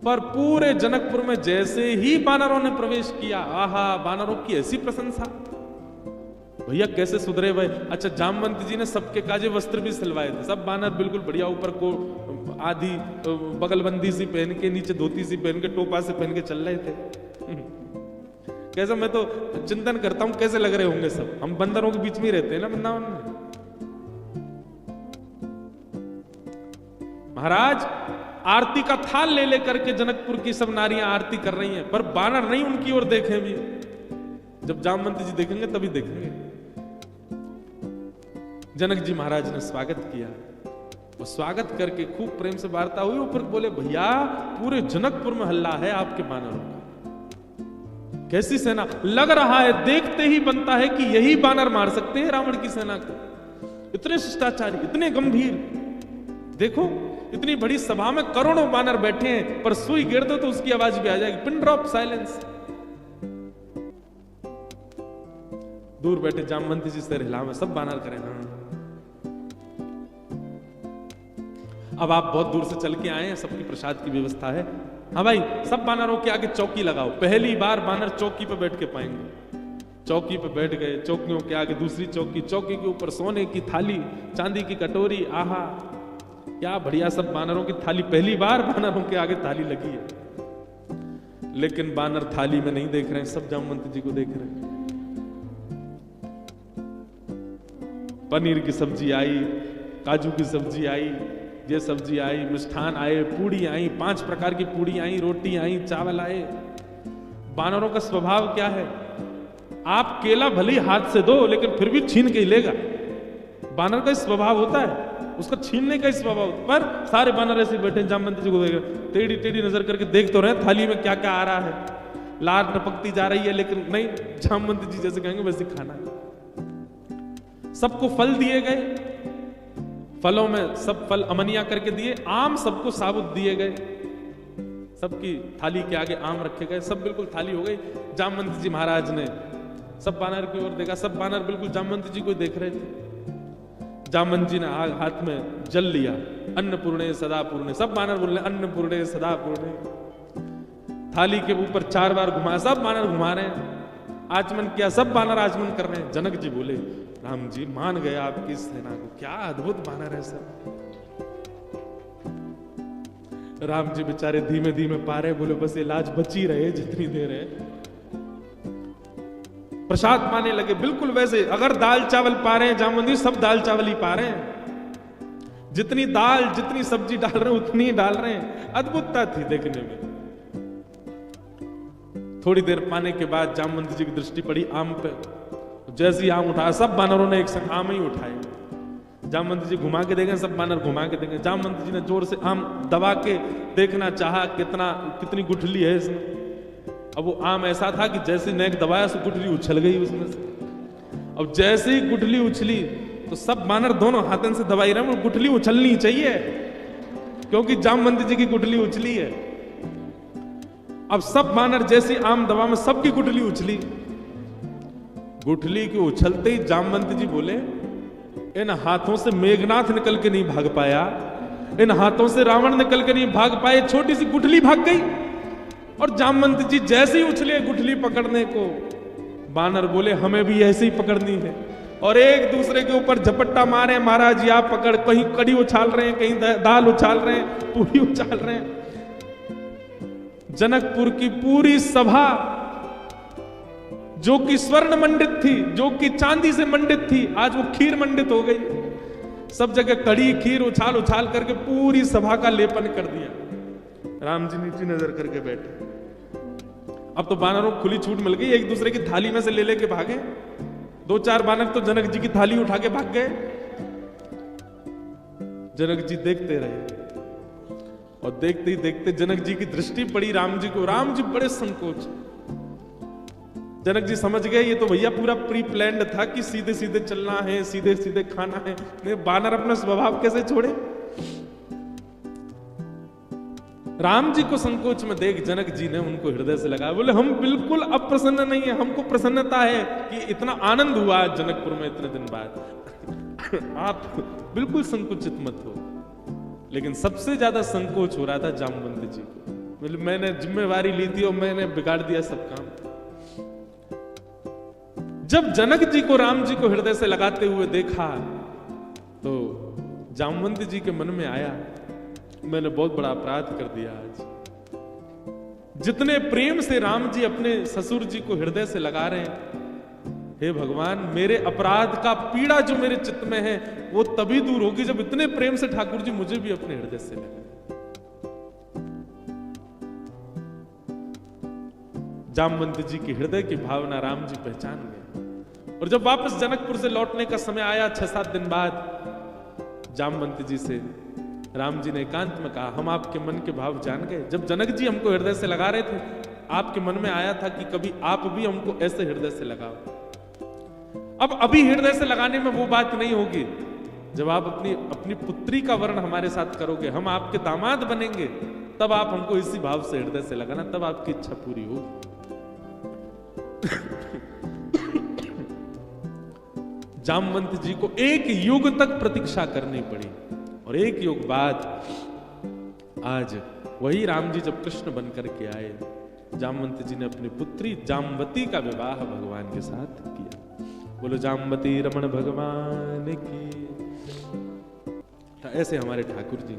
पर पूरे जनकपुर में जैसे ही बानरों ने प्रवेश किया, आहा, बानरों की ऐसी प्रशंसा, भैया कैसे सुधरे भाई। अच्छा, जामवंत जी ने सबके काजे वस्त्र भी सिलवाए थे, सब बानर बिल्कुल बढ़िया, ऊपर को आधी बगलबंदी सी पहन के, नीचे धोती सी पहन के, टोपा से पहन के चल रहे थे। कैसा, मैं तो चिंतन करता हूं कैसे लग रहे होंगे सब। हम बंदरों के बीच में ही रहते हैं ना वृंदावन में। महाराज आरती का थाल ले लेकर के जनकपुर की सब नारियां आरती कर रही हैं, पर बानर नहीं उनकी ओर देखे भी। जब जामवंत जी देखेंगे तभी देखेंगे। जनक जी महाराज ने स्वागत किया, और स्वागत करके खूब प्रेम से वार्ता हुई। फिर बोले, भैया पूरे जनकपुर में हल्ला है आपके बानरों का, कैसी सेना, लग रहा है देखते ही बनता है कि यही बानर मार सकते हैं रावण की सेना को। इतने शिष्टाचारी, इतने गंभीर, देखो इतनी बड़ी सभा में करोड़ों बानर बैठे हैं, पर सुई गिर दो तो उसकी आवाज भी आ जाएगी, पिन ड्रॉप साइलेंस। दूर बैठे जामवंत जी से हिलावे, सब बानर करें हाँ। अब आप बहुत दूर से चल के आए हैं, सबकी प्रसाद की व्यवस्था है। हाँ भाई, सब बानरों के आगे चौकी लगाओ। पहली बार बानर चौकी पे बैठ के पाएंगे। चौकी पे बैठ गए, चौकियों के आगे दूसरी चौकी, चौकी के ऊपर सोने की थाली, चांदी की कटोरी, आहा क्या बढ़िया, सब बानरों की थाली। पहली बार बानरों के आगे थाली लगी है। लेकिन बानर थाली में नहीं देख रहे हैं, सब जामवंत जी को देख रहे हैं। पनीर की सब्जी आई, काजू की सब्जी आई, ये सब्जी आई, मिष्ठान आए, पूड़ी आई, 5 प्रकार की पूड़ी आई, रोटी आई, चावल आए। बानरों का स्वभाव क्या है, आप केला भली हाथ से दो लेकिन फिर भी छीन के ही लेगा। बानर का स्वभाव होता है, उसका छीनने का स्वभाव होता है। पर सारे बानर ऐसे बैठे जामवंत जी को देख रहे, टेढ़ी टेढ़ी नजर करके देख तो रहे थाली में क्या क्या आ रहा है, लार टपकती जा रही है, लेकिन नहीं, जामवंत जी जैसे कहेंगे वैसे खाना है। सबको फल दिए गए, फलों में सब फल अमनिया करके दिए, आम सबको साबुत दिए गए, सबकी थाली के आगे आम रखे गए, सब बिल्कुल थाली हो गई। जामवंत जी महाराज ने सब बानर की ओर देखा, सब बानर बिल्कुल जामवंत जी को देख रहे थे। जामवंत जी ने हाथ में जल लिया, अन्नपूर्णे सदा पूर्णे, सब बानर बोल रहे अन्नपूर्णे सदा पूर्णे। थाली के ऊपर 4 बार घुमा, सब बानर घुमा रहे हैं। आचमन किया, सब बानर आचमन कर रहे हैं। जनक जी बोले, राम जी मान गए आपकी सेना को, क्या अद्भुत बानर है सब। राम जी बेचारे धीमे धीमे पा रहे, बोले बस इलाज बची रहे जितनी देर है। प्रसाद पाने लगे बिल्कुल वैसे, अगर दाल चावल पा रहे हैं जामवंत जी, सब दाल चावल ही पा रहे हैं। जितनी दाल जितनी सब्जी डाल रहे हैं उतनी ही डाल रहे हैं। अद्भुतता थी देखने में। थोड़ी देर पाने के बाद जामवंत जी की दृष्टि पड़ी आम पे, जैसे ही आम उठाया, सब बानरों ने एक संग आम ही उठाए। जामवंत जी घुमा के देखें, सब बानर घुमा के देखें। जामवंत जी ने जोर से आम दबा के देखना चाहा, कितनी गुठली है इसमें। अब वो आम ऐसा था कि जैसे नेक दबाया सो गुठली उछल गई उसमें से। अब जैसे ही गुठली उछली तो सब बानर दोनों हाथों से दबाई रहे, वो गुठली उछलनी चाहिए क्योंकि जामवंत जी की गुठली उछली है। अब सब बानर जैसी आम दबा में सबकी गुठली उछली। गुठली के उछलते ही जामवंत जी बोले, इन हाथों से मेघनाथ निकल के नहीं भाग पाया, इन हाथों से रावण निकल के नहीं भाग पाए, छोटी सी गुठली भाग गई। और जामवंत जी जैसे ही उछले गुठली पकड़ने को, बानर बोले हमें भी ऐसे ही पकड़नी है, और एक दूसरे के ऊपर झपट्टा मारे, महाराज या पकड़, कहीं कड़ी उछाल रहे हैं, कहीं दाल उछाल रहे हैं, पूरी उछाल रहे हैं। जनकपुर की पूरी सभा जो कि स्वर्ण मंडित थी, जो कि चांदी से मंडित थी, आज वो खीर मंडित हो गई। सब जगह कड़ी खीर उछाल उछाल करके पूरी सभा का लेपन कर दिया। राम जी नीचे नजर करके बैठे। अब तो बानरों को खुली छूट मिल गई, एक दूसरे की थाली में से ले लेके भागे। 2-4 बानर तो जनक जी की थाली उठा के भाग गए। जनक जी देखते रहे, और देखते ही देखते जनक जी की दृष्टि पड़ी राम जी को। राम जी बड़े संकोच। जनक जी समझ गए ये तो भैया पूरा प्री प्लान्ड था कि सीधे सीधे चलना है, सीधे सीधे खाना है। नहीं, बानर अपना स्वभाव कैसे छोड़े। राम जी को संकोच में देख जनक जी ने उनको हृदय से लगाया, बोले हम बिल्कुल अप्रसन्न नहीं है, हमको प्रसन्नता है कि इतना आनंद हुआ जनकपुर में इतने दिन बाद। आप बिल्कुल संकुचित मत हो। लेकिन सबसे ज्यादा संकोच हो रहा था जामवंत जी को। मैंने जिम्मेवारी ली थी और मैंने बिगाड़ दिया सब काम। जब जनक जी को राम जी को हृदय से लगाते हुए देखा तो जामवंत जी के मन में आया, मैंने बहुत बड़ा अपराध कर दिया आज। जितने प्रेम से राम जी अपने ससुर जी को हृदय से लगा रहे हैं, हे भगवान, मेरे अपराध का पीड़ा जो मेरे चित्त में है वो तभी दूर होगी जब इतने प्रेम से ठाकुर जी मुझे भी अपने हृदय से लगा। जामवंत जी की हृदय की भावना राम जी पहचान गए। और जब वापस जनकपुर से लौटने का समय आया 6-7 दिन बाद, जामवंत जी से राम जी ने एकांत में कहा, हम आपके मन के भाव जान गए। जब जनक जी हमको हृदय से लगा रहे थे, आपके मन में आया था कि कभी आप भी हमको ऐसे हृदय से लगाओ। अब अभी हृदय से लगाने में वो बात नहीं होगी, जब आप अपनी पुत्री का वर्ण हमारे साथ करोगे, हम आपके दामाद बनेंगे, तब आप हमको इसी भाव से हृदय से लगाना, तब आपकी इच्छा पूरी होगी। जामवंत जी को 1 युग तक प्रतीक्षा करनी पड़ी और 1 युग बाद आज वही राम जी जब कृष्ण बनकर के आए, जामवंत जी ने अपनी पुत्री जामवती का विवाह भगवान के साथ किया। बोलो जामवती रमण भगवान की। ऐसे हमारे ठाकुर जी